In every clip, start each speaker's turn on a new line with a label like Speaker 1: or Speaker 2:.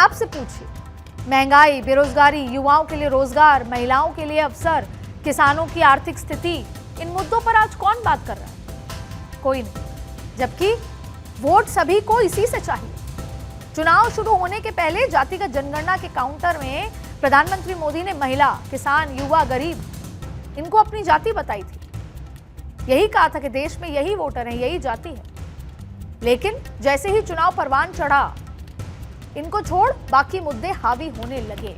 Speaker 1: आपसे पूछिए, महंगाई, बेरोजगारी, युवाओं के लिए रोजगार, महिलाओं के लिए अवसर, किसानों की आर्थिक स्थिति, इन मुद्दों पर आज कौन बात कर रहा है? कोई नहीं। जबकि वोट सभी को इसी से चाहिए। चुनाव शुरू होने के पहले जातिगत जनगणना के काउंटर में प्रधानमंत्री मोदी ने महिला, किसान, युवा, गरीब इनको अपनी जाति बताई थी। यही कहा था कि देश में यही वोटर हैं, यही जाति है। लेकिन जैसे ही चुनाव परवान चढ़ा, इनको छोड़ बाकी मुद्दे हावी होने लगे।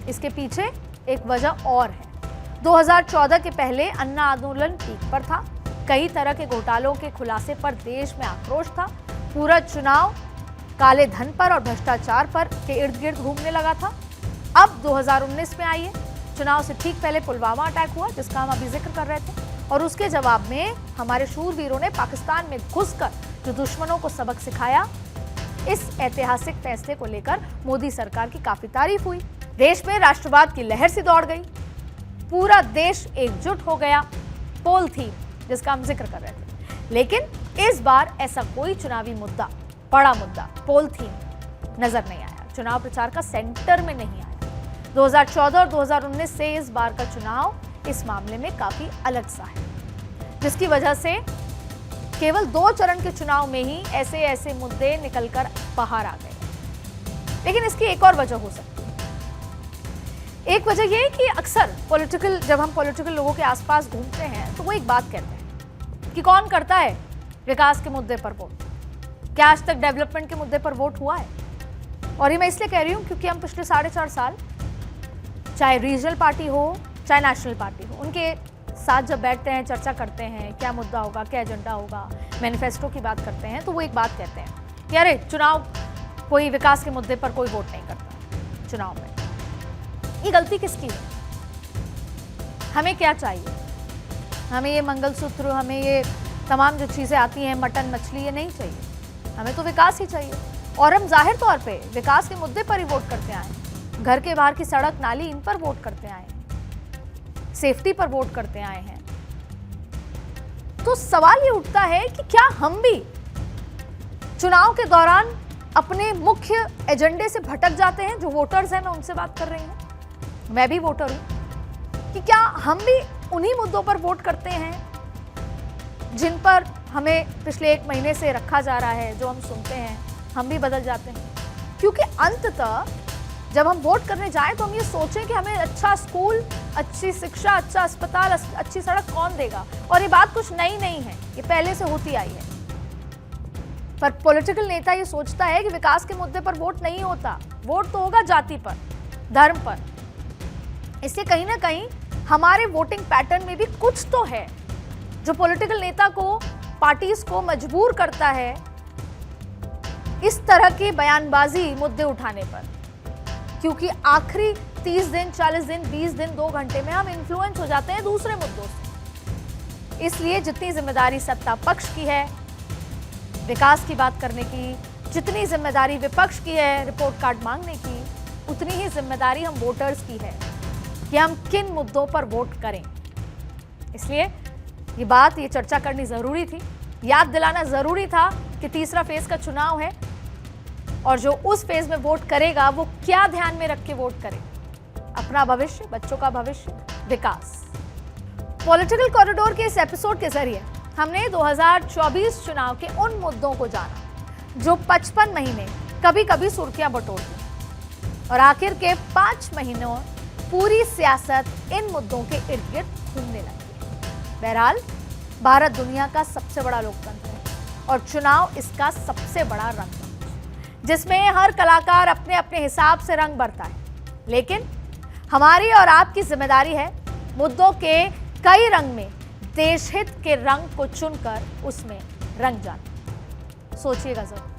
Speaker 1: इसके पीछे एक वजह और है। 2014 के पहले अन्ना आंदोलन पीक पर था। कई तरह के घोटालों के खुलासे पर देश में आक्रोश था। पूरा चुनाव काले धन पर और भ्रष्टाचार पर के इर्द गिर्द घूमने लगा था। अब 2019 में आइए, चुनाव से ठीक पहले पुलवामा अटैक हुआ, जिसका हम अभी जिक्र कर रहे थे, और उसके जवाब में हमारे शूरवीरों ने पाकिस्तान में घुसकर जो दुश्मनों को सबक सिखाया। इस ऐतिहासिक फैसले को लेकर मोदी सरकार की काफी तारीफ हुई। देश में राष्ट्रवाद की लहर सी दौड़ गई। पूरा देश एकजुट हो गया। पोल थीम, जिसका हम जिक्र कर रहे थे। लेकिन इस बार ऐसा कोई चुनावी मुद्दा, बड़ा मुद्दा, पोल थीम नजर नहीं आया। चुनाव प्रचार का सेंटर में नहीं आया। 2014 और 2019 से इस बार का चुनाव इस मामले में काफी अलग सा है, जिसकी वजह से केवल 2 चरण के चुनाव में ही ऐसे ऐसे मुद्दे निकलकर बाहर आ गए। लेकिन इसकी एक और वजह हो सकती है। एक वजह यह है कि अक्सर जब हम पॉलिटिकल लोगों के आसपास घूमते हैं तो वो एक बात कहते हैं कि कौन करता है विकास के मुद्दे पर वोट, क्या आज तक डेवलपमेंट के मुद्दे पर वोट हुआ है? और ये मैं इसलिए कह रही हूं क्योंकि हम पिछले 4.5 साल, चाहे रीजनल पार्टी हो चाहे नेशनल पार्टी हो, उनके साथ जब बैठते हैं, चर्चा करते हैं, क्या मुद्दा होगा, क्या एजेंडा होगा, मैनिफेस्टो की बात करते हैं, तो वो एक बात कहते हैं कि अरे चुनाव, कोई विकास के मुद्दे पर कोई वोट नहीं करता चुनाव में। ये गलती किसकी है? हमें क्या चाहिए? हमें ये मंगलसूत्र, हमें ये तमाम जो चीजें आती हैं, मटन, मछली, ये नहीं चाहिए। हमें तो विकास ही चाहिए। और हम जाहिर तौर पे विकास के मुद्दे पर ही वोट करते आए। घर के बाहर की सड़क, नाली, इन पर वोट करते आए, सेफ्टी पर वोट करते आए हैं। तो सवाल ये उठता है कि क्या हम भी चुनाव के दौरान अपने मुख्य एजेंडे से भटक जाते हैं? जो वोटर्स हैं, मैं उनसे बात कर रही हूं, मैं भी वोटर हूं, कि क्या हम भी उन्हीं मुद्दों पर वोट करते हैं जिन पर हमें पिछले 1 महीने से रखा जा रहा है, जो हम सुनते हैं, हम भी बदल जाते हैं? क्योंकि अंततः जब हम वोट करने जाएं तो हम ये सोचें कि हमें अच्छा स्कूल, अच्छी शिक्षा, अच्छा अस्पताल, अच्छी सड़क कौन देगा। और ये बात कुछ नई नहीं है, ये पहले से होती आई है। पर पॉलिटिकल नेता ये सोचता है कि विकास के मुद्दे पर वोट नहीं होता, वोट तो होगा जाति पर, धर्म पर। इससे कहीं ना कहीं हमारे वोटिंग पैटर्न में भी कुछ तो है जो पॉलिटिकल नेता को, पार्टीज को मजबूर करता है इस तरह की बयानबाजी मुद्दे उठाने पर। क्योंकि आखिरी 30 दिन, 40 दिन, 20 दिन, 2 घंटे में हम इन्फ्लुएंस हो जाते हैं दूसरे मुद्दों से। इसलिए जितनी जिम्मेदारी सत्ता पक्ष की है विकास की बात करने की, जितनी जिम्मेदारी विपक्ष की है रिपोर्ट कार्ड मांगने की, उतनी ही जिम्मेदारी हम वोटर्स की है कि हम किन मुद्दों पर वोट करें। इसलिए ये चर्चा करनी जरूरी थी, याद दिलाना जरूरी था कि तीसरा फेज का चुनाव है और जो उस फेज में वोट करेगा वो क्या ध्यान में रख के वोट करे? अपना भविष्य, बच्चों का भविष्य, विकास। पॉलिटिकल कॉरिडोर के इस एपिसोड के जरिए हमने 2024 चुनाव के उन मुद्दों को जाना जो 55 महीने कभी कभी सुर्खियां बटोरती, और आखिर के 5 महीनों पूरी सियासत इन मुद्दों के इर्द गिर्द घूमने लगी। बहरहाल, भारत दुनिया का सबसे बड़ा लोकतंत्र है और चुनाव इसका सबसे बड़ा रंग, जिसमें हर कलाकार अपने अपने हिसाब से रंग भरता है। लेकिन हमारी और आपकी जिम्मेदारी है मुद्दों के कई रंग में देश हित के रंग को चुनकर उसमें रंग जाना। सोचिएगा जरूर।